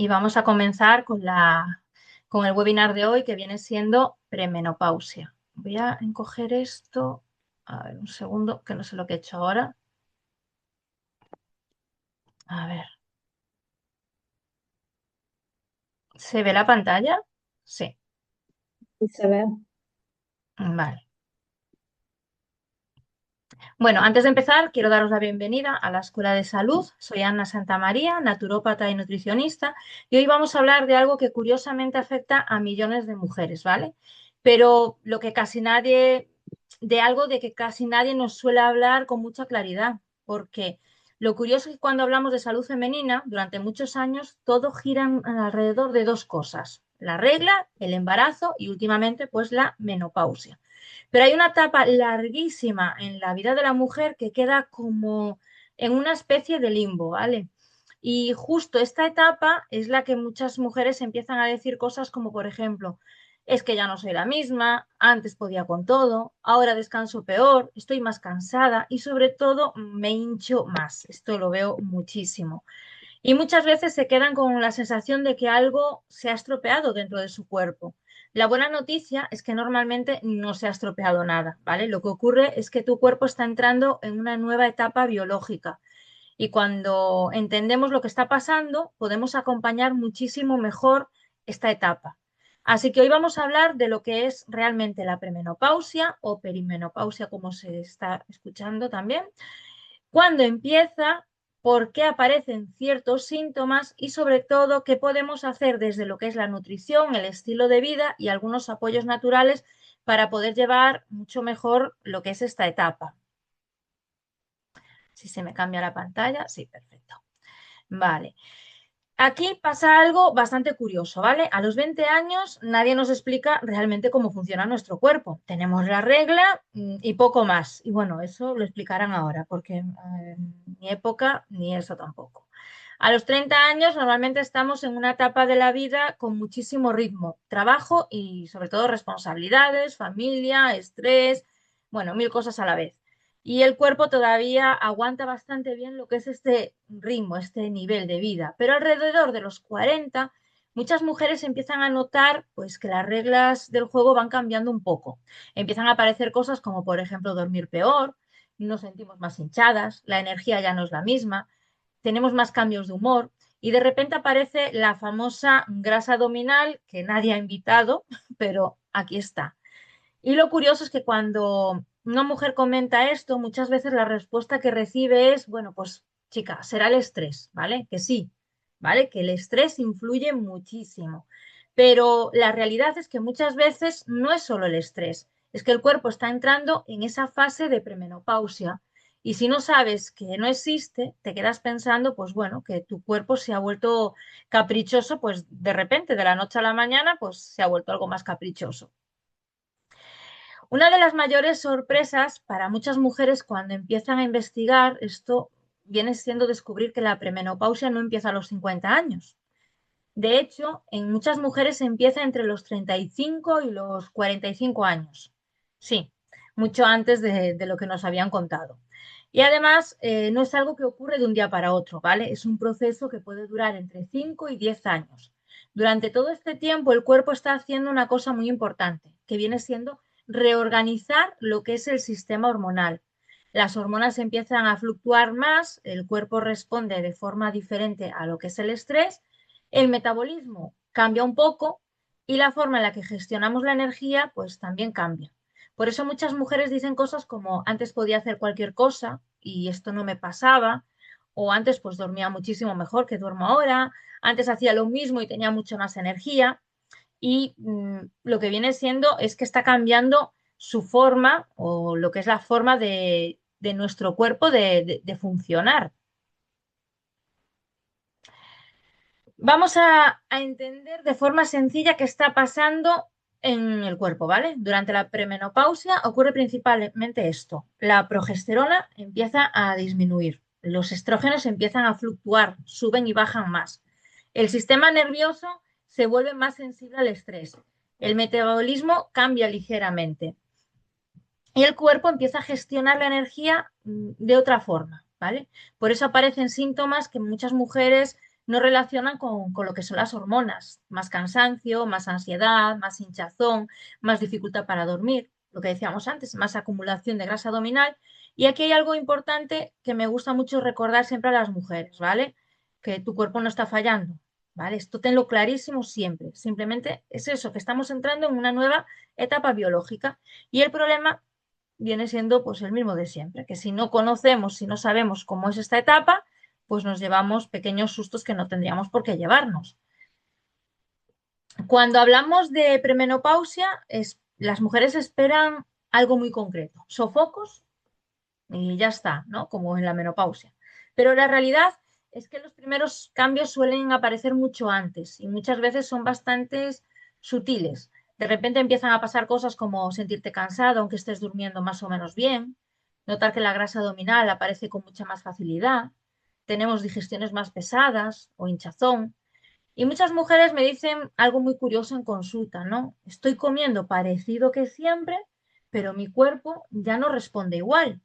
y vamos a comenzar con el webinar de hoy que viene siendo premenopausia. Voy a encoger esto, a ver, un segundo, que no sé lo que he hecho ahora. A ver, ¿se ve la pantalla? Sí, Y se ve. vale. Bueno, antes de empezar, quiero daros la bienvenida a la Escuela de Salud. Soy Ana Santamaría, naturópata y nutricionista, y hoy vamos a hablar de algo que curiosamente afecta a millones de mujeres, ¿vale? Pero de algo de que casi nadie nos suele hablar con mucha claridad, porque lo curioso es que cuando hablamos de salud femenina, durante muchos años, todo gira alrededor de dos cosas: la regla, el embarazo y últimamente, pues la menopausia. Pero hay una etapa larguísima en la vida de la mujer que queda como en una especie de limbo, ¿vale? Y justo esta etapa es la que muchas mujeres empiezan a decir cosas como, por ejemplo, es que ya no soy la misma, antes podía con todo, ahora descanso peor, estoy más cansada y sobre todo me hincho más. Esto lo veo muchísimo. Y muchas veces se quedan con la sensación de que algo se ha estropeado dentro de su cuerpo. La buena noticia es que normalmente no se ha estropeado nada, ¿vale? Lo que ocurre es que tu cuerpo está entrando en una nueva etapa biológica y cuando entendemos lo que está pasando, podemos acompañar muchísimo mejor esta etapa. Así que hoy vamos a hablar de lo que es realmente la premenopausia o perimenopausia, como se está escuchando también, cuándo empieza, por qué aparecen ciertos síntomas y sobre todo qué podemos hacer desde lo que es la nutrición, el estilo de vida y algunos apoyos naturales para poder llevar mucho mejor lo que es esta etapa. Si se me cambia la pantalla, sí, perfecto. Vale. Aquí pasa algo bastante curioso, ¿vale? A los 20 años nadie nos explica realmente cómo funciona nuestro cuerpo. Tenemos la regla y poco más. Y bueno, eso lo explicarán ahora, porque en mi época ni eso tampoco. A los 30 años normalmente estamos en una etapa de la vida con muchísimo ritmo, trabajo y sobre todo responsabilidades, familia, estrés, bueno, mil cosas a la vez. Y el cuerpo todavía aguanta bastante bien lo que es este ritmo, este nivel de vida. Pero alrededor de los 40, muchas mujeres empiezan a notar pues que las reglas del juego van cambiando un poco. Empiezan a aparecer cosas como, por ejemplo, dormir peor, nos sentimos más hinchadas, la energía ya no es la misma, tenemos más cambios de humor y de repente aparece la famosa grasa abdominal que nadie ha invitado, pero aquí está. Y lo curioso es que cuando una mujer comenta esto, muchas veces la respuesta que recibe es, bueno, pues chica, será el estrés, ¿vale? Que sí, ¿vale? Que el estrés influye muchísimo. Pero la realidad es que muchas veces no es solo el estrés, es que el cuerpo está entrando en esa fase de premenopausia. Y si no sabes que no existe, te quedas pensando, pues bueno, que tu cuerpo se ha vuelto caprichoso, pues de repente, de la noche a la mañana, pues se ha vuelto algo más caprichoso. Una de las mayores sorpresas para muchas mujeres cuando empiezan a investigar esto viene siendo descubrir que la premenopausia no empieza a los 50 años. De hecho, en muchas mujeres empieza entre los 35 y los 45 años. Sí, mucho antes de lo que nos habían contado. Y además, no es algo que ocurre de un día para otro, ¿vale? Es un proceso que puede durar entre 5 y 10 años. Durante todo este tiempo, el cuerpo está haciendo una cosa muy importante, que viene siendo reorganizar lo que es el sistema hormonal. Las hormonas empiezan a fluctuar más, el cuerpo responde de forma diferente a lo que es el estrés, el metabolismo cambia un poco y la forma en la que gestionamos la energía pues también cambia. Por eso muchas mujeres dicen cosas como antes podía hacer cualquier cosa y esto no me pasaba, o antes pues dormía muchísimo mejor que duermo ahora, antes hacía lo mismo y tenía mucha más energía y lo que viene siendo es que está cambiando su forma o lo que es la forma de nuestro cuerpo de funcionar. Vamos a entender de forma sencilla qué está pasando en el cuerpo, ¿vale? Durante la premenopausia ocurre principalmente esto. La progesterona empieza a disminuir, los estrógenos empiezan a fluctuar, suben y bajan más. El sistema nervioso se vuelve más sensible al estrés. El metabolismo cambia ligeramente y el cuerpo empieza a gestionar la energía de otra forma, ¿vale? Por eso aparecen síntomas que muchas mujeres no relacionan con lo que son las hormonas. Más cansancio, más ansiedad, más hinchazón, más dificultad para dormir, lo que decíamos antes, más acumulación de grasa abdominal. Y aquí hay algo importante que me gusta mucho recordar siempre a las mujeres, ¿vale? Que tu cuerpo no está fallando, ¿vale? Esto tenlo clarísimo siempre. Simplemente es eso, que estamos entrando en una nueva etapa biológica. Y el problema viene siendo pues el mismo de siempre, que si no conocemos, si no sabemos cómo es esta etapa, pues nos llevamos pequeños sustos que no tendríamos por qué llevarnos. Cuando hablamos de premenopausia, las mujeres esperan algo muy concreto, sofocos y ya está, ¿no? Como en la menopausia. Pero la realidad es que los primeros cambios suelen aparecer mucho antes y muchas veces son bastante sutiles. De repente empiezan a pasar cosas como sentirte cansado aunque estés durmiendo más o menos bien, notar que la grasa abdominal aparece con mucha más facilidad, tenemos digestiones más pesadas o hinchazón. Y muchas mujeres me dicen algo muy curioso en consulta, ¿no? Estoy comiendo parecido que siempre, pero mi cuerpo ya no responde igual.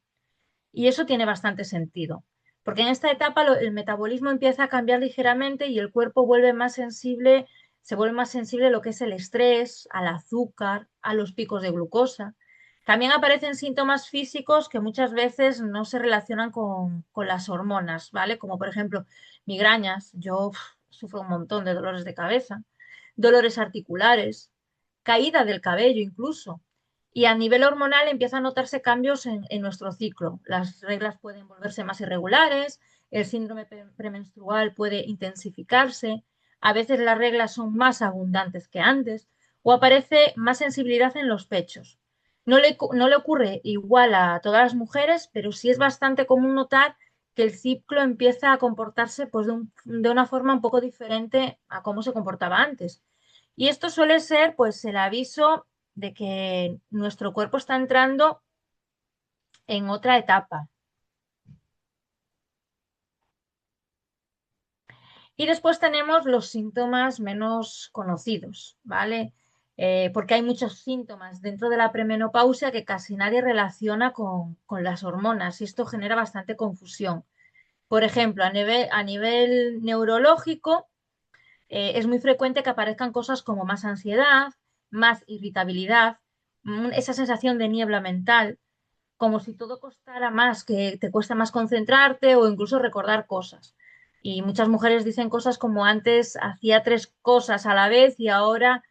Y eso tiene bastante sentido, porque en esta etapa el metabolismo empieza a cambiar ligeramente y el cuerpo vuelve más sensible, se vuelve más sensible a lo que es el estrés, al azúcar, a los picos de glucosa. También aparecen síntomas físicos que muchas veces no se relacionan con las hormonas, ¿vale? Como por ejemplo migrañas, yo sufro un montón de dolores de cabeza, dolores articulares, caída del cabello incluso. Y a nivel hormonal empiezan a notarse cambios en nuestro ciclo. Las reglas pueden volverse más irregulares, el síndrome premenstrual puede intensificarse, a veces las reglas son más abundantes que antes o aparece más sensibilidad en los pechos. No le ocurre igual a todas las mujeres, pero sí es bastante común notar que el ciclo empieza a comportarse pues, de una forma un poco diferente a cómo se comportaba antes. Y esto suele ser pues el aviso de que nuestro cuerpo está entrando en otra etapa. Y después tenemos los síntomas menos conocidos, ¿vale? Porque hay muchos síntomas dentro de la premenopausia que casi nadie relaciona con las hormonas y esto genera bastante confusión. Por ejemplo, a nivel neurológico, es muy frecuente que aparezcan cosas como más ansiedad, más irritabilidad, esa sensación de niebla mental, como si todo costara más, que te cuesta más concentrarte o incluso recordar cosas. Y muchas mujeres dicen cosas como antes hacía tres cosas a la vez y ahora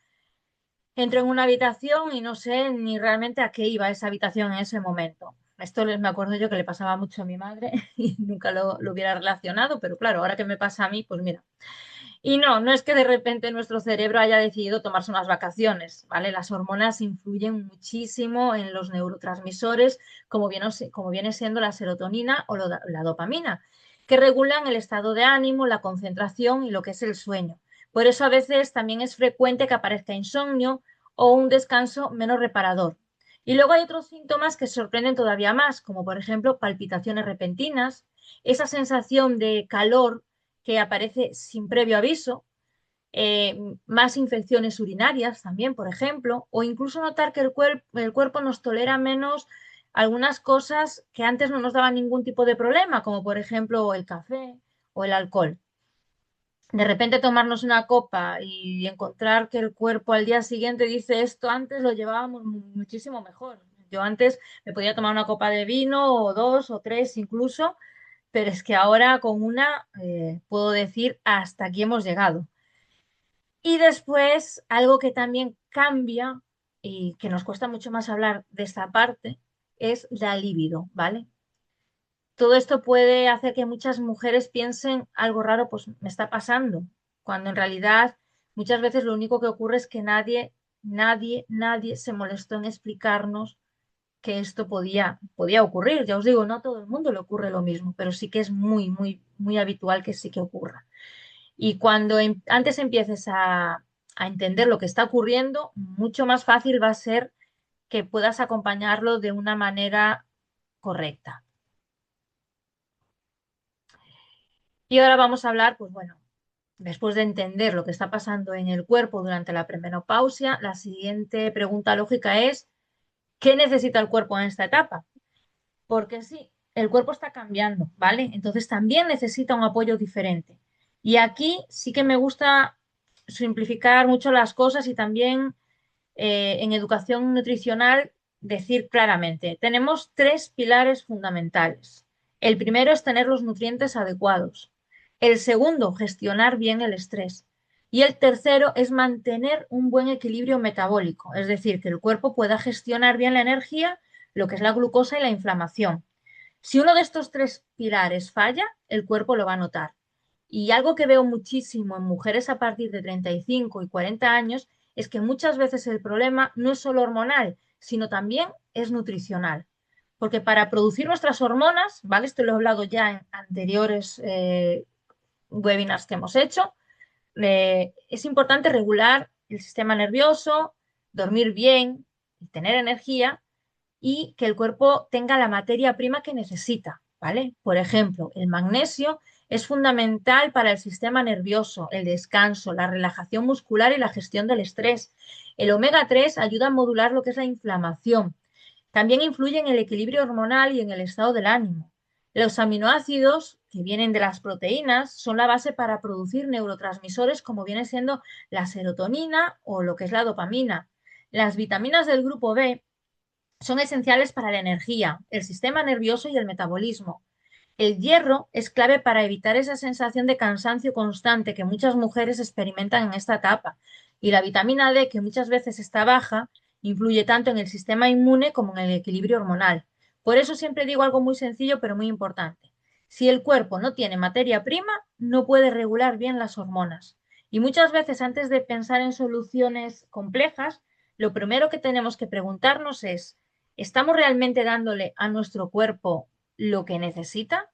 entro en una habitación y no sé ni realmente a qué iba esa habitación en ese momento. Esto me acuerdo yo que le pasaba mucho a mi madre y nunca lo hubiera relacionado, pero claro, ahora que me pasa a mí, pues mira. Y no es que de repente nuestro cerebro haya decidido tomarse unas vacaciones, ¿vale? Las hormonas influyen muchísimo en los neurotransmisores, como viene siendo la serotonina o la dopamina, que regulan el estado de ánimo, la concentración y lo que es el sueño. Por eso a veces también es frecuente que aparezca insomnio o un descanso menos reparador. Y luego hay otros síntomas que sorprenden todavía más, como por ejemplo palpitaciones repentinas, esa sensación de calor que aparece sin previo aviso, más infecciones urinarias también, por ejemplo, o incluso notar que el cuerpo nos tolera menos algunas cosas que antes no nos daban ningún tipo de problema, como por ejemplo el café o el alcohol. De repente tomarnos una copa y encontrar que el cuerpo al día siguiente dice esto antes lo llevábamos muchísimo mejor. Yo antes me podía tomar una copa de vino o dos o tres incluso, pero es que ahora con una puedo decir hasta aquí hemos llegado. Y después, algo que también cambia y que nos cuesta mucho más hablar de esta parte es la libido, ¿vale? Todo esto puede hacer que muchas mujeres piensen algo raro, pues me está pasando, cuando en realidad muchas veces lo único que ocurre es que nadie se molestó en explicarnos que esto podía ocurrir. Ya os digo, no a todo el mundo le ocurre lo mismo, pero sí que es muy, muy, muy habitual que sí que ocurra. Y cuando antes empieces a entender lo que está ocurriendo, mucho más fácil va a ser que puedas acompañarlo de una manera correcta. Y ahora vamos a hablar, pues bueno, después de entender lo que está pasando en el cuerpo durante la premenopausia, la siguiente pregunta lógica es, ¿qué necesita el cuerpo en esta etapa? Porque sí, el cuerpo está cambiando, ¿vale? Entonces también necesita un apoyo diferente. Y aquí sí que me gusta simplificar mucho las cosas y también en educación nutricional decir claramente, tenemos tres pilares fundamentales. El primero es tener los nutrientes adecuados. El segundo, gestionar bien el estrés. Y el tercero es mantener un buen equilibrio metabólico, es decir, que el cuerpo pueda gestionar bien la energía, lo que es la glucosa y la inflamación. Si uno de estos tres pilares falla, el cuerpo lo va a notar. Y algo que veo muchísimo en mujeres a partir de 35 y 40 años es que muchas veces el problema no es solo hormonal, sino también es nutricional. Porque para producir nuestras hormonas, ¿vale? Esto lo he hablado ya en anteriores webinars que hemos hecho, es importante regular el sistema nervioso, dormir bien, tener energía y que el cuerpo tenga la materia prima que necesita, ¿vale? Por ejemplo, el magnesio es fundamental para el sistema nervioso, el descanso, la relajación muscular y la gestión del estrés. El omega 3 ayuda a modular lo que es la inflamación. También influye en el equilibrio hormonal y en el estado del ánimo. Los aminoácidos, que vienen de las proteínas, son la base para producir neurotransmisores como viene siendo la serotonina o lo que es la dopamina. Las vitaminas del grupo B son esenciales para la energía, el sistema nervioso y el metabolismo. El hierro es clave para evitar esa sensación de cansancio constante que muchas mujeres experimentan en esta etapa. Y la vitamina D, que muchas veces está baja, influye tanto en el sistema inmune como en el equilibrio hormonal. Por eso siempre digo algo muy sencillo pero muy importante. Si el cuerpo no tiene materia prima, no puede regular bien las hormonas. Y muchas veces antes de pensar en soluciones complejas, lo primero que tenemos que preguntarnos es, ¿estamos realmente dándole a nuestro cuerpo lo que necesita?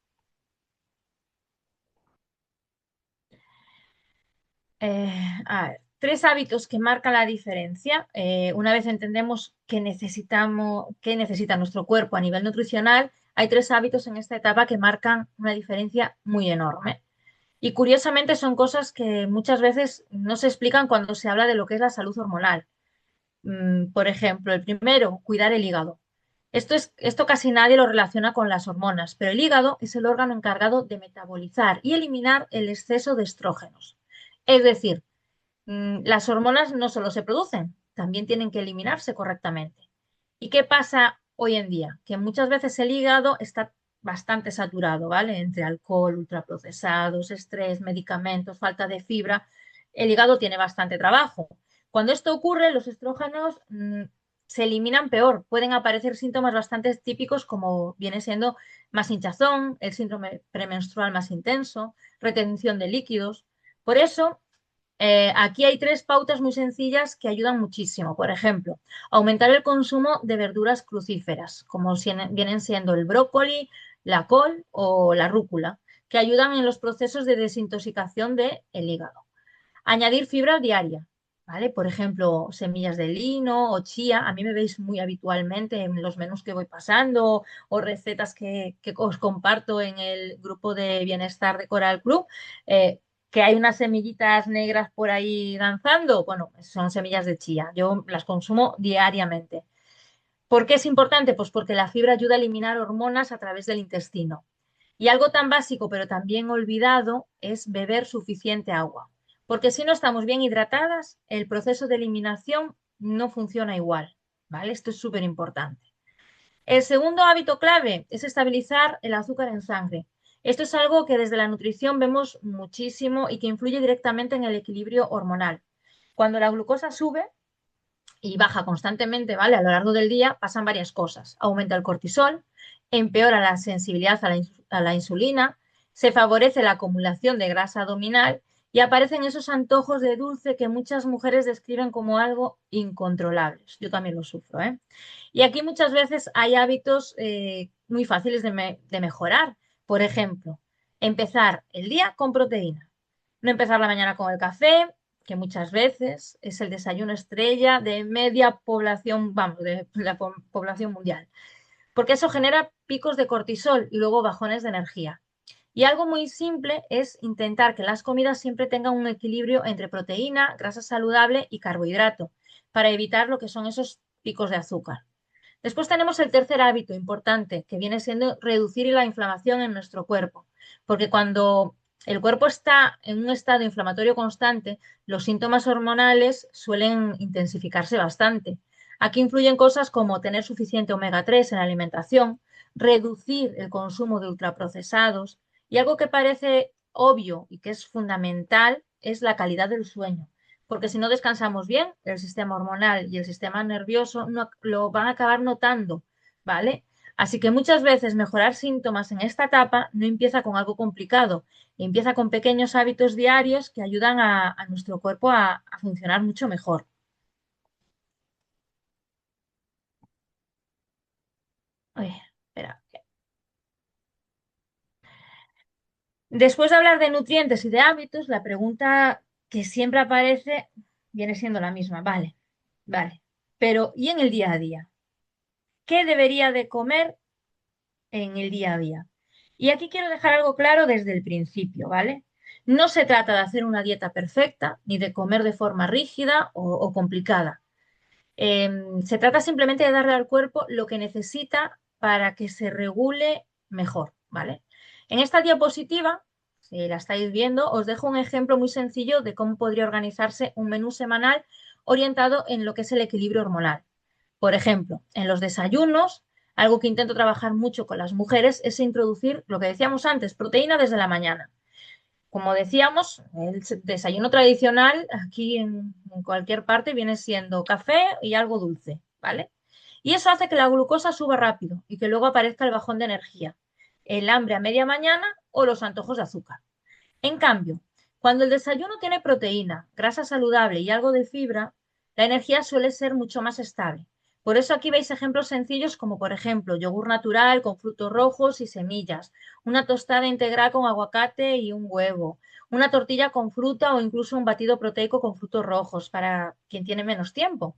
A ver, tres hábitos que marcan la diferencia. Una vez entendemos qué necesita nuestro cuerpo a nivel nutricional, hay tres hábitos en esta etapa que marcan una diferencia muy enorme. Y curiosamente son cosas que muchas veces no se explican cuando se habla de lo que es la salud hormonal. Por ejemplo, el primero, cuidar el hígado. Esto casi nadie lo relaciona con las hormonas, pero el hígado es el órgano encargado de metabolizar y eliminar el exceso de estrógenos. Es decir, las hormonas no solo se producen, también tienen que eliminarse correctamente. ¿Y qué pasa hoy en día? Que muchas veces el hígado está bastante saturado, ¿vale? Entre alcohol, ultraprocesados, estrés, medicamentos, falta de fibra, el hígado tiene bastante trabajo. Cuando esto ocurre, los estrógenos se eliminan peor. Pueden aparecer síntomas bastante típicos como viene siendo más hinchazón, el síndrome premenstrual más intenso, retención de líquidos. Por eso, aquí hay tres pautas muy sencillas que ayudan muchísimo. Por ejemplo, aumentar el consumo de verduras crucíferas, como vienen siendo el brócoli, la col o la rúcula, que ayudan en los procesos de desintoxicación del hígado. Añadir fibra diaria, ¿vale? Por ejemplo, semillas de lino o chía. A mí me veis muy habitualmente en los menús que voy pasando o recetas que os comparto en el grupo de bienestar de Coral Club. eh, que hay unas semillitas negras por ahí danzando. Bueno, son semillas de chía. Yo las consumo diariamente. ¿Por qué es importante? Pues porque la fibra ayuda a eliminar hormonas a través del intestino. Y algo tan básico, pero también olvidado, es beber suficiente agua. Porque si no estamos bien hidratadas, el proceso de eliminación no funciona igual. ¿Vale? Esto es súper importante. El segundo hábito clave es estabilizar el azúcar en sangre. Esto es algo que desde la nutrición vemos muchísimo y que influye directamente en el equilibrio hormonal. Cuando la glucosa sube, y baja constantemente, ¿vale? A lo largo del día pasan varias cosas. Aumenta el cortisol, empeora la sensibilidad a la insulina, se favorece la acumulación de grasa abdominal y aparecen esos antojos de dulce que muchas mujeres describen como algo incontrolables. Yo también lo sufro, ¿eh? Y aquí muchas veces hay hábitos muy fáciles de mejorar. Por ejemplo, empezar el día con proteína. No empezar la mañana con el café, que muchas veces es el desayuno estrella de media población, vamos, de la población mundial, porque eso genera picos de cortisol y luego bajones de energía. Y algo muy simple es intentar que las comidas siempre tengan un equilibrio entre proteína, grasa saludable y carbohidrato, para evitar lo que son esos picos de azúcar. Después tenemos el tercer hábito importante, que viene siendo reducir la inflamación en nuestro cuerpo, porque cuando el cuerpo está en un estado inflamatorio constante, los síntomas hormonales suelen intensificarse bastante. Aquí influyen cosas como tener suficiente omega 3 en la alimentación, reducir el consumo de ultraprocesados y algo que parece obvio y que es fundamental es la calidad del sueño. Porque si no descansamos bien, el sistema hormonal y el sistema nervioso no, lo van a acabar notando, ¿vale? Así que muchas veces mejorar síntomas en esta etapa no empieza con algo complicado, empieza con pequeños hábitos diarios que ayudan a nuestro cuerpo a funcionar mucho mejor. Uy, espera. Después de hablar de nutrientes y de hábitos, la pregunta que siempre aparece viene siendo la misma. Vale, vale. Pero, ¿y en el día a día? ¿Qué debería de comer en el día a día? Y aquí quiero dejar algo claro desde el principio, ¿vale? No se trata de hacer una dieta perfecta ni de comer de forma rígida o complicada. Se trata simplemente de darle al cuerpo lo que necesita para que se regule mejor, ¿vale? En esta diapositiva, si la estáis viendo, os dejo un ejemplo muy sencillo de cómo podría organizarse un menú semanal orientado en lo que es el equilibrio hormonal. Por ejemplo, en los desayunos, algo que intento trabajar mucho con las mujeres es introducir lo que decíamos antes, proteína desde la mañana. Como decíamos, el desayuno tradicional aquí en cualquier parte viene siendo café y algo dulce, ¿vale? Y eso hace que la glucosa suba rápido y que luego aparezca el bajón de energía, el hambre a media mañana o los antojos de azúcar. En cambio, cuando el desayuno tiene proteína, grasa saludable y algo de fibra, la energía suele ser mucho más estable. Por eso aquí veis ejemplos sencillos como por ejemplo yogur natural con frutos rojos y semillas, una tostada integral con aguacate y un huevo, una tortilla con fruta o incluso un batido proteico con frutos rojos para quien tiene menos tiempo.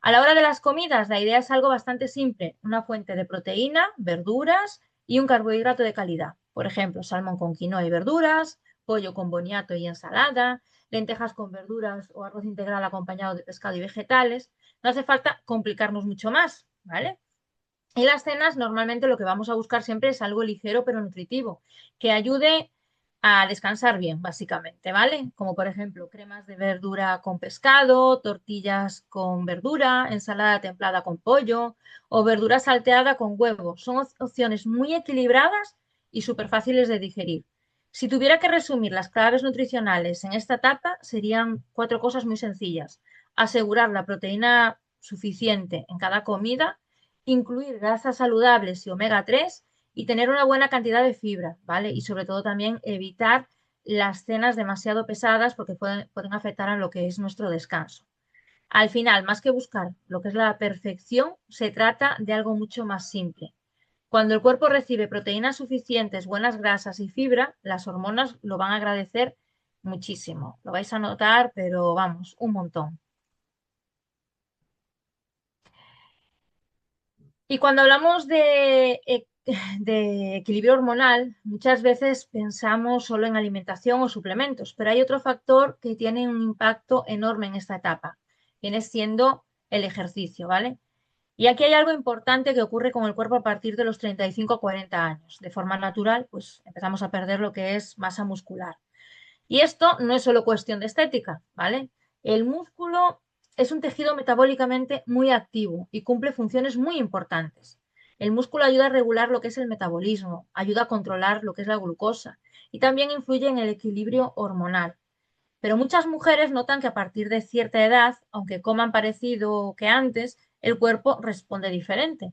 A la hora de las comidas, la idea es algo bastante simple, una fuente de proteína, verduras y un carbohidrato de calidad. Por ejemplo, salmón con quinoa y verduras, pollo con boniato y ensalada, lentejas con verduras o arroz integral acompañado de pescado y vegetales. No hace falta complicarnos mucho más, ¿vale? Y las cenas, normalmente lo que vamos a buscar siempre es algo ligero pero nutritivo, que ayude a descansar bien, básicamente, ¿vale? Como por ejemplo, cremas de verdura con pescado, tortillas con verdura, ensalada templada con pollo o verdura salteada con huevo. Son opciones muy equilibradas y súper fáciles de digerir. Si tuviera que resumir las claves nutricionales en esta etapa, serían cuatro cosas muy sencillas. Asegurar la proteína suficiente en cada comida, incluir grasas saludables y omega 3 y tener una buena cantidad de fibra, ¿vale? Y sobre todo también evitar las cenas demasiado pesadas porque pueden afectar a lo que es nuestro descanso. Al final, más que buscar lo que es la perfección, se trata de algo mucho más simple. Cuando el cuerpo recibe proteínas suficientes, buenas grasas y fibra, las hormonas lo van a agradecer muchísimo. Lo vais a notar, pero vamos, un montón. Y cuando hablamos de equilibrio hormonal, muchas veces pensamos solo en alimentación o suplementos, pero hay otro factor que tiene un impacto enorme en esta etapa. Viene siendo el ejercicio, ¿vale? Y aquí hay algo importante que ocurre con el cuerpo a partir de los 35 a 40 años. De forma natural, pues empezamos a perder lo que es masa muscular. Y esto no es solo cuestión de estética, ¿vale? El músculo es un tejido metabólicamente muy activo y cumple funciones muy importantes. El músculo ayuda a regular lo que es el metabolismo, ayuda a controlar lo que es la glucosa y también influye en el equilibrio hormonal. Pero muchas mujeres notan que a partir de cierta edad, aunque coman parecido que antes, el cuerpo responde diferente,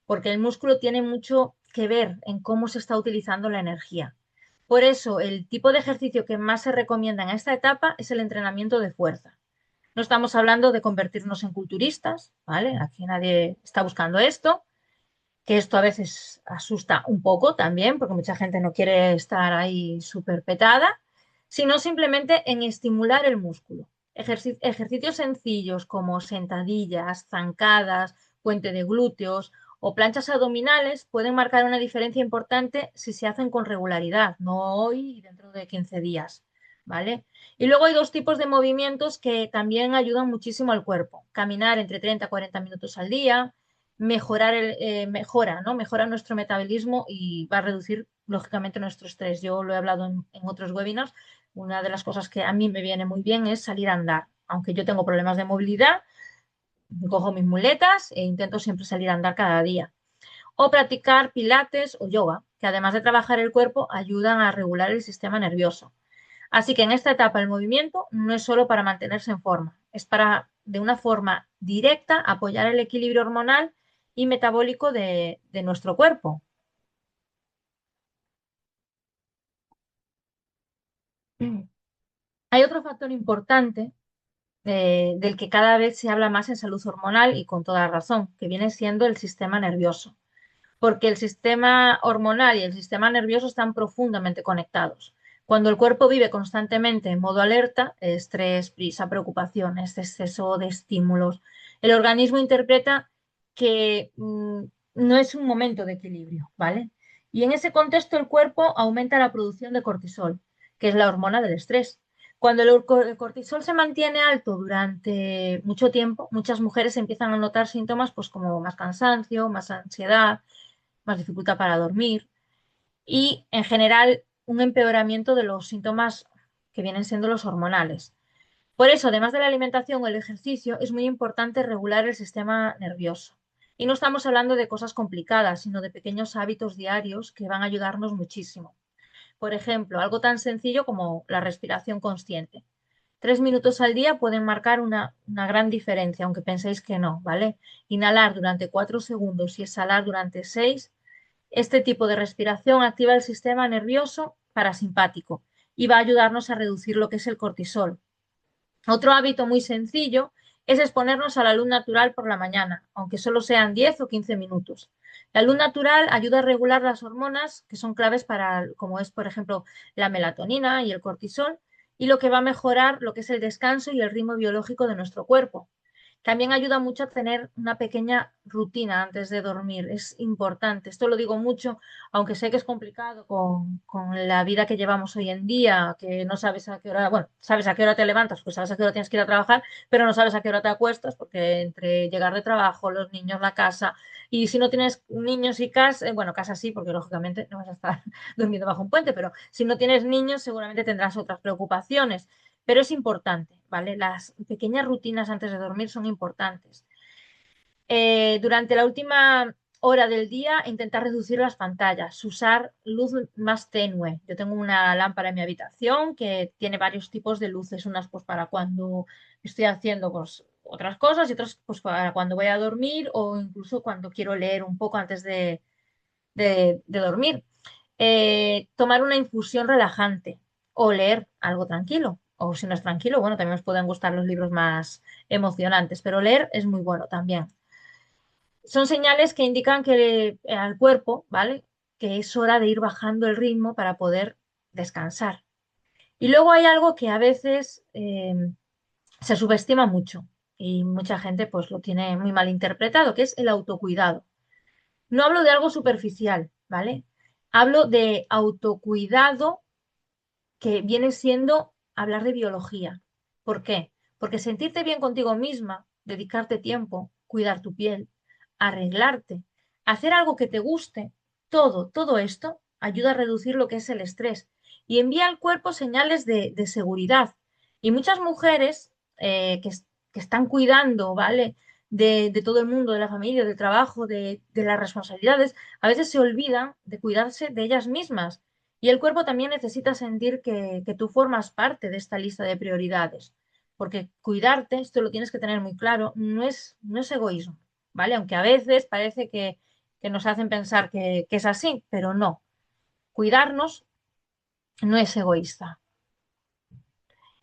porque el músculo tiene mucho que ver en cómo se está utilizando la energía. Por eso, el tipo de ejercicio que más se recomienda en esta etapa es el entrenamiento de fuerza. No estamos hablando de convertirnos en culturistas, ¿vale? Aquí nadie está buscando esto, que esto a veces asusta un poco también, porque mucha gente no quiere estar ahí súper petada, sino simplemente en estimular el músculo. Ejercicios sencillos como sentadillas, zancadas, puente de glúteos o planchas abdominales pueden marcar una diferencia importante si se hacen con regularidad, no hoy y dentro de 15 días, ¿vale? Y luego hay dos tipos de movimientos que también ayudan muchísimo al cuerpo. Caminar entre 30 a 40 minutos al día, mejora, ¿no? Mejora nuestro metabolismo y va a reducir, lógicamente, nuestro estrés. Yo lo he hablado en otros webinars. Una de las cosas que a mí me viene muy bien es salir a andar. Aunque yo tengo problemas de movilidad, cojo mis muletas e intento siempre salir a andar cada día. O practicar pilates o yoga, que además de trabajar el cuerpo, ayudan a regular el sistema nervioso. Así que en esta etapa el movimiento no es solo para mantenerse en forma, es para, de una forma directa, apoyar el equilibrio hormonal y metabólico de nuestro cuerpo. Hay otro factor importante del que cada vez se habla más en salud hormonal y con toda razón, que viene siendo el sistema nervioso, porque el sistema hormonal y el sistema nervioso están profundamente conectados. Cuando el cuerpo vive constantemente en modo alerta, estrés, prisa, preocupaciones, exceso de estímulos, el organismo interpreta que no es un momento de equilibrio, ¿vale? Y en ese contexto el cuerpo aumenta la producción de cortisol, que es la hormona del estrés. Cuando el cortisol se mantiene alto durante mucho tiempo, muchas mujeres empiezan a notar síntomas pues, como más cansancio, más ansiedad, más dificultad para dormir y, en general, un empeoramiento de los síntomas que vienen siendo los hormonales. Por eso, además de la alimentación o el ejercicio, es muy importante regular el sistema nervioso. Y no estamos hablando de cosas complicadas, sino de pequeños hábitos diarios que van a ayudarnos muchísimo. Por ejemplo, algo tan sencillo como la respiración consciente. 3 minutos al día pueden marcar una gran diferencia, aunque penséis que no, ¿vale? Inhalar durante 4 segundos y exhalar durante 6. Este tipo de respiración activa el sistema nervioso parasimpático y va a ayudarnos a reducir lo que es el cortisol. Otro hábito muy sencillo es exponernos a la luz natural por la mañana, aunque solo sean 10 o 15 minutos. La luz natural ayuda a regular las hormonas que son claves para, como es, por ejemplo, la melatonina y el cortisol, y lo que va a mejorar lo que es el descanso y el ritmo biológico de nuestro cuerpo. También ayuda mucho a tener una pequeña rutina antes de dormir. Es importante. Esto lo digo mucho, aunque sé que es complicado con la vida que llevamos hoy en día, que no sabes a qué hora, bueno, sabes a qué hora te levantas, pues sabes a qué hora tienes que ir a trabajar, pero no sabes a qué hora te acuestas, porque entre llegar de trabajo, los niños, la casa, y si no tienes niños y casa, bueno, casa sí, porque lógicamente no vas a estar durmiendo bajo un puente, pero si no tienes niños, seguramente tendrás otras preocupaciones. Pero es importante, ¿vale? Las pequeñas rutinas antes de dormir son importantes. Durante la última hora del día, intentar reducir las pantallas, usar luz más tenue. Yo tengo una lámpara en mi habitación que tiene varios tipos de luces, unas pues para cuando estoy haciendo pues, otras cosas y otras pues para cuando voy a dormir o incluso cuando quiero leer un poco antes de dormir. Tomar una infusión relajante o leer algo tranquilo. O si no es tranquilo, bueno, también os pueden gustar los libros más emocionantes, pero leer es muy bueno también. Son señales que indican que al cuerpo, ¿vale? Que es hora de ir bajando el ritmo para poder descansar. Y luego hay algo que a veces se subestima mucho y mucha gente pues lo tiene muy mal interpretado, que es el autocuidado. No hablo de algo superficial, ¿vale? Hablo de autocuidado que viene siendo hablar de biología. ¿Por qué? Porque sentirte bien contigo misma, dedicarte tiempo, cuidar tu piel, arreglarte, hacer algo que te guste, todo esto ayuda a reducir lo que es el estrés y envía al cuerpo señales de seguridad. Y muchas mujeres que están cuidando, ¿vale? De todo el mundo, de la familia, del trabajo, de las responsabilidades, a veces se olvidan de cuidarse de ellas mismas y el cuerpo también necesita sentir que tú formas parte de esta lista de prioridades, porque cuidarte, esto lo tienes que tener muy claro, no es egoísmo, ¿vale? Aunque a veces parece que nos hacen pensar que es así, pero no. Cuidarnos no es egoísta.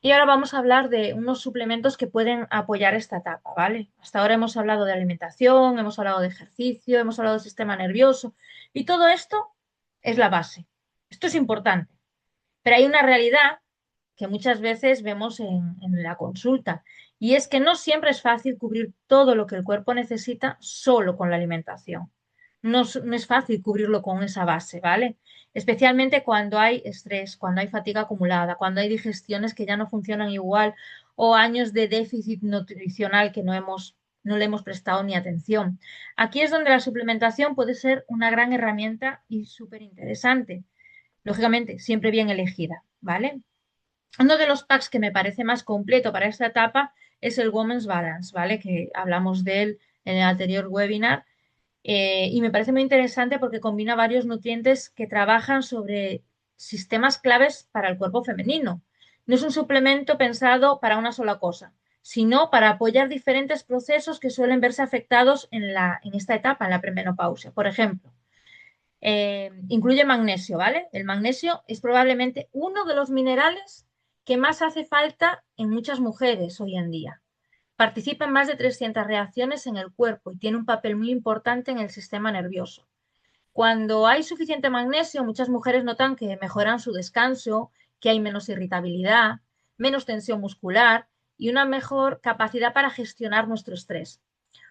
Y ahora vamos a hablar de unos suplementos que pueden apoyar esta etapa, ¿vale? Hasta ahora hemos hablado de alimentación, hemos hablado de ejercicio, hemos hablado del sistema nervioso y todo esto es la base. Esto es importante. Pero hay una realidad que muchas veces vemos en la consulta y es que no siempre es fácil cubrir todo lo que el cuerpo necesita solo con la alimentación. No es fácil cubrirlo con esa base, ¿vale? Especialmente cuando hay estrés, cuando hay fatiga acumulada, cuando hay digestiones que ya no funcionan igual o años de déficit nutricional que no hemos no le hemos prestado ni atención. Aquí es donde la suplementación puede ser una gran herramienta y súper interesante. Lógicamente, siempre bien elegida, ¿vale? Uno de los packs que me parece más completo para esta etapa es el Women's Balance, ¿vale? Que hablamos de él en el anterior webinar. Y me parece muy interesante porque combina varios nutrientes que trabajan sobre sistemas claves para el cuerpo femenino. No es un suplemento pensado para una sola cosa, sino para apoyar diferentes procesos que suelen verse afectados en esta etapa, en la premenopausia. Por ejemplo, incluye magnesio, ¿vale? El magnesio es probablemente uno de los minerales que más hace falta en muchas mujeres hoy en día. Participa en más de 300 reacciones en el cuerpo y tiene un papel muy importante en el sistema nervioso. Cuando hay suficiente magnesio, muchas mujeres notan que mejoran su descanso, que hay menos irritabilidad, menos tensión muscular y una mejor capacidad para gestionar nuestro estrés.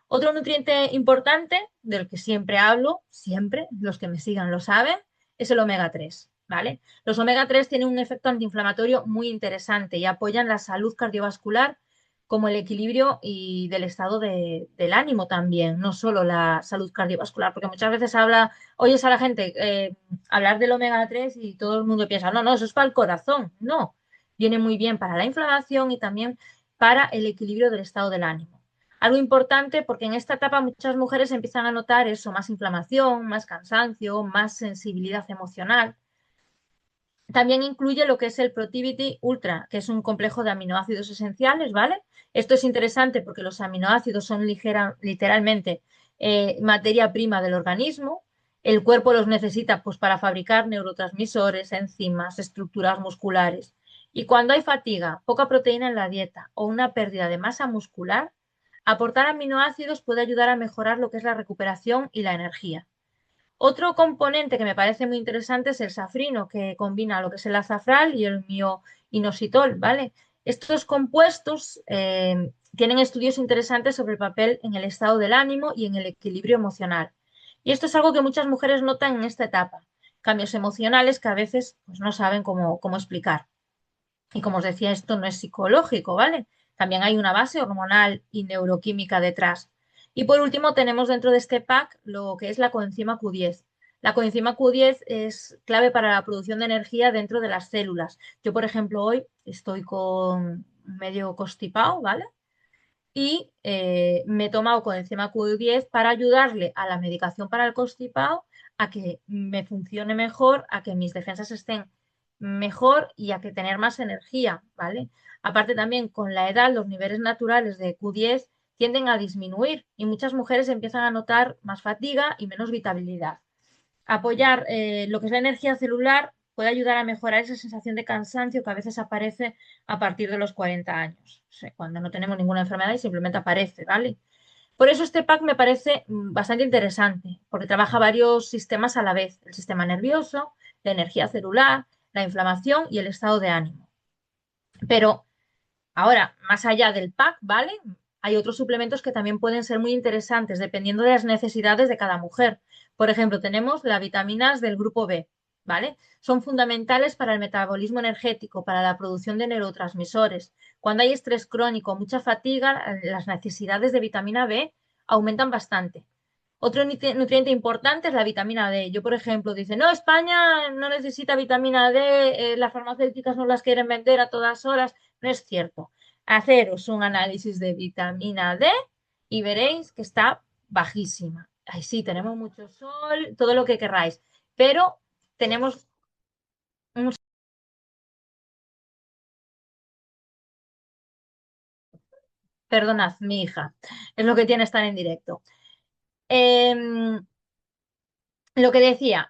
Otro nutriente importante, del que siempre hablo, siempre, los que me sigan lo saben, es el omega 3, ¿vale? Los omega 3 tienen un efecto antiinflamatorio muy interesante y apoyan la salud cardiovascular como el equilibrio y del estado del ánimo también, no solo la salud cardiovascular, porque muchas veces oyes a la gente hablar del omega 3 y todo el mundo piensa, no, no, eso es para el corazón. No, viene muy bien para la inflamación y también para el equilibrio del estado del ánimo. Algo importante porque en esta etapa muchas mujeres empiezan a notar eso, más inflamación, más cansancio, más sensibilidad emocional. También incluye lo que es el Protivity Ultra, que es un complejo de aminoácidos esenciales, ¿vale? Esto es interesante porque los aminoácidos son literalmente materia prima del organismo. El cuerpo los necesita pues, para fabricar neurotransmisores, enzimas, estructuras musculares. Y cuando hay fatiga, poca proteína en la dieta o una pérdida de masa muscular, aportar aminoácidos puede ayudar a mejorar lo que es la recuperación y la energía. Otro componente que me parece muy interesante es el safrino, que combina lo que es el azafrán y el mioinositol, ¿vale? Estos compuestos tienen estudios interesantes sobre el papel en el estado del ánimo y en el equilibrio emocional. Y esto es algo que muchas mujeres notan en esta etapa, cambios emocionales que a veces pues, no saben cómo explicar. Y como os decía, esto no es psicológico, ¿vale? También hay una base hormonal y neuroquímica detrás. Y por último, tenemos dentro de este pack lo que es la coenzima Q10. La coenzima Q10 es clave para la producción de energía dentro de las células. Yo, por ejemplo, hoy estoy con medio constipado, ¿vale? Y me he tomado coenzima Q10 para ayudarle a la medicación para el constipado a que me funcione mejor, a que mis defensas estén mejor y a que tener más energía, ¿vale? Aparte también con la edad los niveles naturales de Q10 tienden a disminuir y muchas mujeres empiezan a notar más fatiga y menos vitabilidad. Apoyar lo que es la energía celular puede ayudar a mejorar esa sensación de cansancio que a veces aparece a partir de los 40 años, o sea, cuando no tenemos ninguna enfermedad y simplemente aparece, ¿vale? Por eso este pack me parece bastante interesante, porque trabaja varios sistemas a la vez, el sistema nervioso, la energía celular, la inflamación y el estado de ánimo. Pero ahora, más allá del pack, ¿vale? Hay otros suplementos que también pueden ser muy interesantes dependiendo de las necesidades de cada mujer. Por ejemplo, tenemos las vitaminas del grupo B, ¿vale? Son fundamentales para el metabolismo energético, para la producción de neurotransmisores. Cuando hay estrés crónico, mucha fatiga, las necesidades de vitamina B aumentan bastante. Otro nutriente importante es la vitamina D. Yo, por ejemplo, dice, no, España no necesita vitamina D, las farmacéuticas no las quieren vender a todas horas. No es cierto. Haceros un análisis de vitamina D y veréis que está bajísima. Ay, sí, tenemos mucho sol, todo lo que querráis, pero tenemos un... Perdonad, mi hija, es lo que tiene estar en directo. Em, Lo que decía,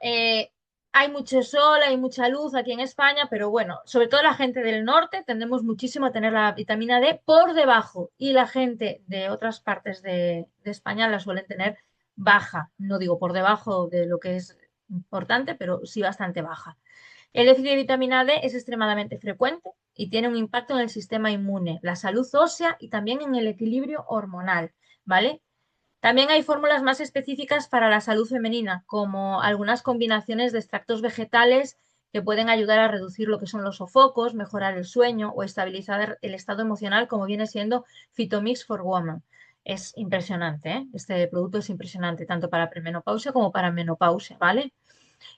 hay mucho sol, hay mucha luz aquí en España, pero bueno, sobre todo la gente del norte tendemos muchísimo a tener la vitamina D por debajo y la gente de otras partes de España la suelen tener baja. No digo por debajo de lo que es importante, pero sí bastante baja. El déficit de vitamina D es extremadamente frecuente y tiene un impacto en el sistema inmune, la salud ósea y también en el equilibrio hormonal, ¿vale? También hay fórmulas más específicas para la salud femenina, como algunas combinaciones de extractos vegetales que pueden ayudar a reducir lo que son los sofocos, mejorar el sueño o estabilizar el estado emocional, como viene siendo Phytomix for Women. Es impresionante, ¿eh? Este producto es impresionante tanto para premenopausia como para menopausia, ¿vale?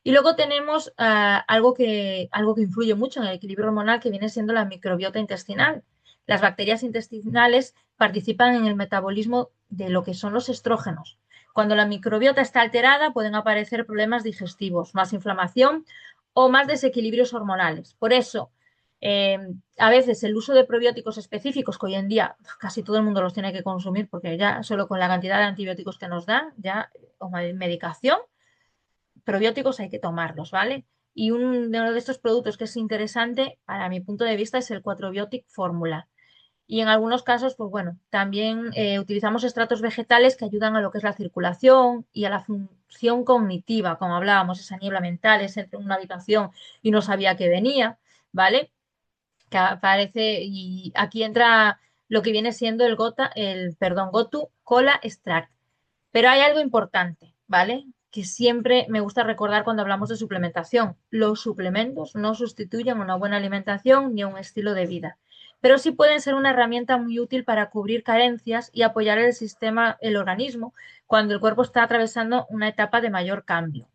Y luego tenemos algo que influye mucho en el equilibrio hormonal, que viene siendo la microbiota intestinal. Las bacterias intestinales participan en el metabolismo de lo que son los estrógenos. Cuando la microbiota está alterada, pueden aparecer problemas digestivos, más inflamación o más desequilibrios hormonales. Por eso, eh, a veces el uso de probióticos específicos, que hoy en día casi todo el mundo los tiene que consumir, porque ya solo con la cantidad de antibióticos que nos dan, ya, o medicación, probióticos hay que tomarlos, ¿vale? Y uno de estos productos que es interesante, para mi punto de vista, es el 4-Biotic Fórmula. Y en algunos casos, pues bueno, también utilizamos extractos vegetales que ayudan a lo que es la circulación y a la función cognitiva, como hablábamos, esa niebla mental, es entre una habitación y no sabía que venía, ¿vale? Que aparece, y aquí entra lo que viene siendo el Gotu Cola Extract. Pero hay algo importante, ¿vale? Que siempre me gusta recordar cuando hablamos de suplementación. Los suplementos no sustituyen una buena alimentación ni un estilo de vida, pero sí pueden ser una herramienta muy útil para cubrir carencias y apoyar el sistema, el organismo, cuando el cuerpo está atravesando una etapa de mayor cambio.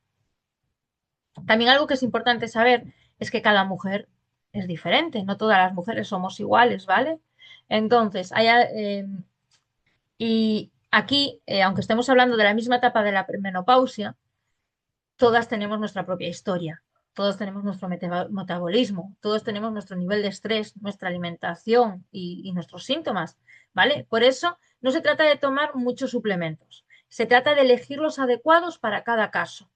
También algo que es importante saber es que cada mujer es diferente, no todas las mujeres somos iguales, ¿vale? Entonces, y aquí, aunque estemos hablando de la misma etapa de la menopausia, todas tenemos nuestra propia historia, todos tenemos nuestro metabolismo, todos tenemos nuestro nivel de estrés, nuestra alimentación y nuestros síntomas, ¿vale? Por eso no se trata de tomar muchos suplementos, se trata de elegir los adecuados para cada caso,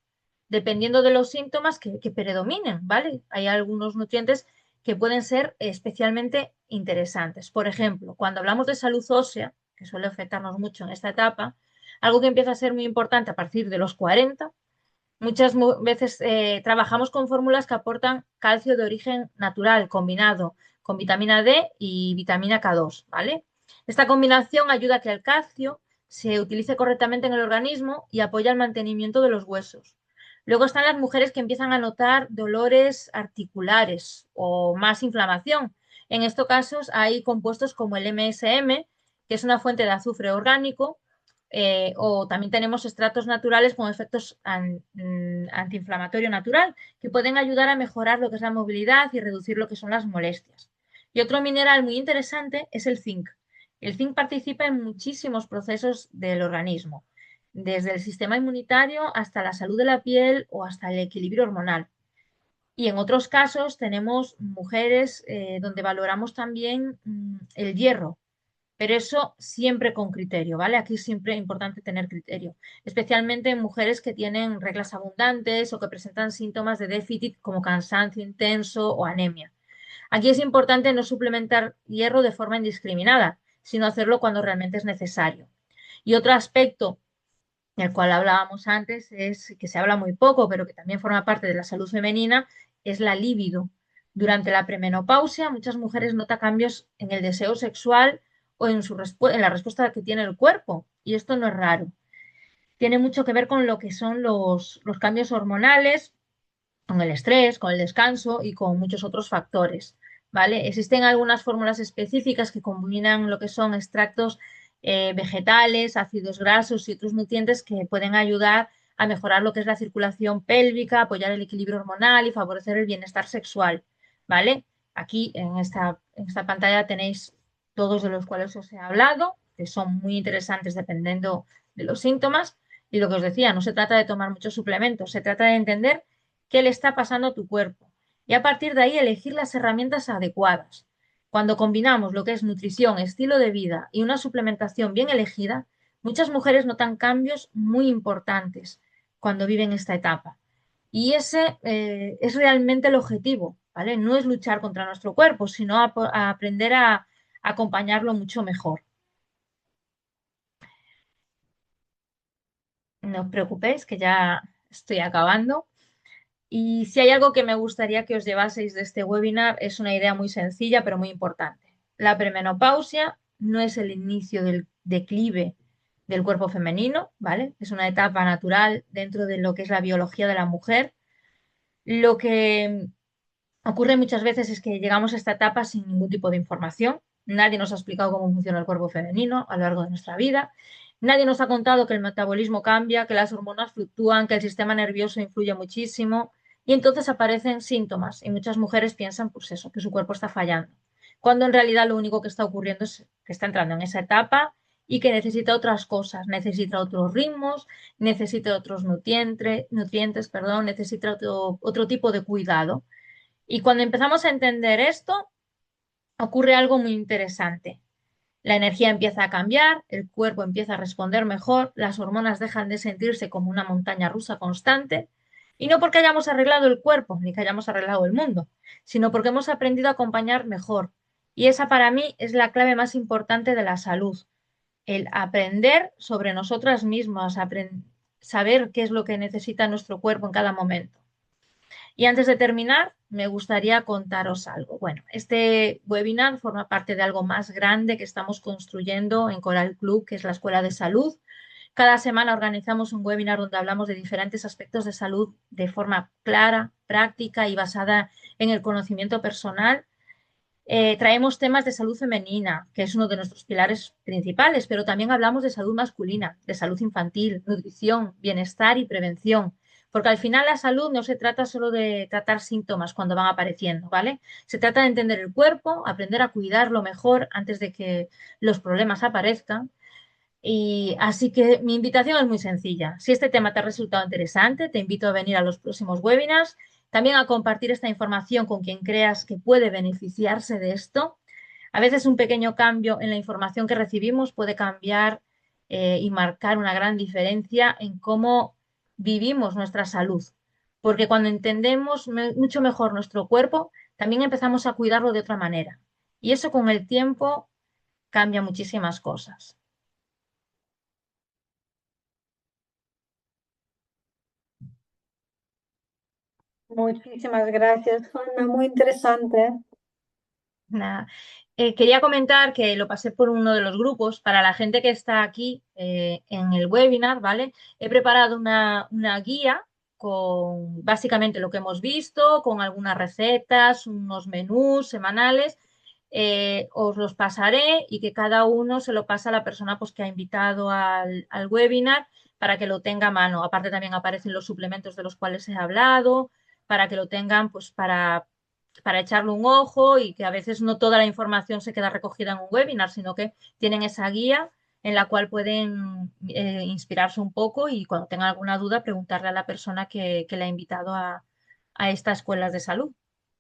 dependiendo de los síntomas que predominen, ¿vale? Hay algunos nutrientes que pueden ser especialmente interesantes. Por ejemplo, cuando hablamos de salud ósea, que suele afectarnos mucho en esta etapa, algo que empieza a ser muy importante a partir de los 40. Muchas veces trabajamos con fórmulas que aportan calcio de origen natural combinado con vitamina D y vitamina K2, ¿vale? Esta combinación ayuda a que el calcio se utilice correctamente en el organismo y apoya el mantenimiento de los huesos. Luego están las mujeres que empiezan a notar dolores articulares o más inflamación. En estos casos hay compuestos como el MSM, que es una fuente de azufre orgánico, o también tenemos extractos naturales con efectos antiinflamatorio natural que pueden ayudar a mejorar lo que es la movilidad y reducir lo que son las molestias. Y otro mineral muy interesante es el zinc. El zinc participa en muchísimos procesos del organismo, desde el sistema inmunitario hasta la salud de la piel o hasta el equilibrio hormonal. Y en otros casos tenemos mujeres donde valoramos también el hierro, pero eso siempre con criterio, ¿vale? Aquí siempre es importante tener criterio, especialmente en mujeres que tienen reglas abundantes o que presentan síntomas de déficit como cansancio intenso o anemia. Aquí es importante no suplementar hierro de forma indiscriminada, sino hacerlo cuando realmente es necesario. Y otro aspecto del cual hablábamos antes, es que se habla muy poco, pero que también forma parte de la salud femenina, es la libido. Durante la premenopausia, muchas mujeres notan cambios en el deseo sexual o en la respuesta que tiene el cuerpo, y esto no es raro. Tiene mucho que ver con lo que son los cambios hormonales, con el estrés, con el descanso y con muchos otros factores, ¿vale? Existen algunas fórmulas específicas que combinan lo que son extractos vegetales, ácidos grasos y otros nutrientes que pueden ayudar a mejorar lo que es la circulación pélvica, apoyar el equilibrio hormonal y favorecer el bienestar sexual, ¿vale? Aquí en esta pantalla tenéis todos de los cuales os he hablado, que son muy interesantes dependiendo de los síntomas. Y lo que os decía, no se trata de tomar muchos suplementos, se trata de entender qué le está pasando a tu cuerpo y a partir de ahí elegir las herramientas adecuadas. Cuando combinamos lo que es nutrición, estilo de vida y una suplementación bien elegida, muchas mujeres notan cambios muy importantes cuando viven esta etapa. Y ese es realmente el objetivo, ¿vale? No es luchar contra nuestro cuerpo, sino a aprender a acompañarlo mucho mejor. No os preocupéis, que ya estoy acabando. Y si hay algo que me gustaría que os llevaseis de este webinar, es una idea muy sencilla, pero muy importante. La premenopausia no es el inicio del declive del cuerpo femenino, ¿vale? Es una etapa natural dentro de lo que es la biología de la mujer. Lo que ocurre muchas veces es que llegamos a esta etapa sin ningún tipo de información. Nadie nos ha explicado cómo funciona el cuerpo femenino a lo largo de nuestra vida. Nadie nos ha contado que el metabolismo cambia, que las hormonas fluctúan, que el sistema nervioso influye muchísimo. Y entonces aparecen síntomas y muchas mujeres piensan, pues eso, que su cuerpo está fallando. Cuando en realidad lo único que está ocurriendo es que está entrando en esa etapa y que necesita otras cosas, necesita otros ritmos, necesita otros nutrientes, perdón, necesita otro tipo de cuidado. Y cuando empezamos a entender esto, ocurre algo muy interesante. La energía empieza a cambiar, el cuerpo empieza a responder mejor, las hormonas dejan de sentirse como una montaña rusa constante, y no porque hayamos arreglado el cuerpo ni que hayamos arreglado el mundo, sino porque hemos aprendido a acompañar mejor. Y esa para mí es la clave más importante de la salud, el aprender sobre nosotras mismas, saber qué es lo que necesita nuestro cuerpo en cada momento. Y antes de terminar, me gustaría contaros algo. Bueno, este webinar forma parte de algo más grande que estamos construyendo en Coral Club, que es la Escuela de Salud. Cada semana organizamos un webinar donde hablamos de diferentes aspectos de salud de forma clara, práctica y basada en el conocimiento personal. Traemos temas de salud femenina, que es uno de nuestros pilares principales, pero también hablamos de salud masculina, de salud infantil, nutrición, bienestar y prevención, porque al final la salud no se trata solo de tratar síntomas cuando van apareciendo, ¿vale? Se trata de entender el cuerpo, aprender a cuidarlo mejor antes de que los problemas aparezcan. Y así que mi invitación es muy sencilla. Si este tema te ha resultado interesante, te invito a venir a los próximos webinars, también a compartir esta información con quien creas que puede beneficiarse de esto. A veces un pequeño cambio en la información que recibimos puede cambiar y marcar una gran diferencia en cómo vivimos nuestra salud. Porque cuando entendemos mucho mejor nuestro cuerpo, también empezamos a cuidarlo de otra manera. Y eso con el tiempo cambia muchísimas cosas. Muchísimas gracias, Juana, muy interesante. Nada. Quería comentar que lo pasé por uno de los grupos. Para la gente que está aquí en el webinar, ¿vale? He preparado una guía con básicamente lo que hemos visto, con algunas recetas, unos menús semanales. Os los pasaré y que cada uno se lo pasa a la persona pues, que ha invitado al webinar para que lo tenga a mano. Aparte también aparecen los suplementos de los cuales he hablado, para que lo tengan pues para echarle un ojo y que a veces no toda la información se queda recogida en un webinar, sino que tienen esa guía en la cual pueden inspirarse un poco y cuando tengan alguna duda preguntarle a la persona que le ha invitado a estas escuelas de salud.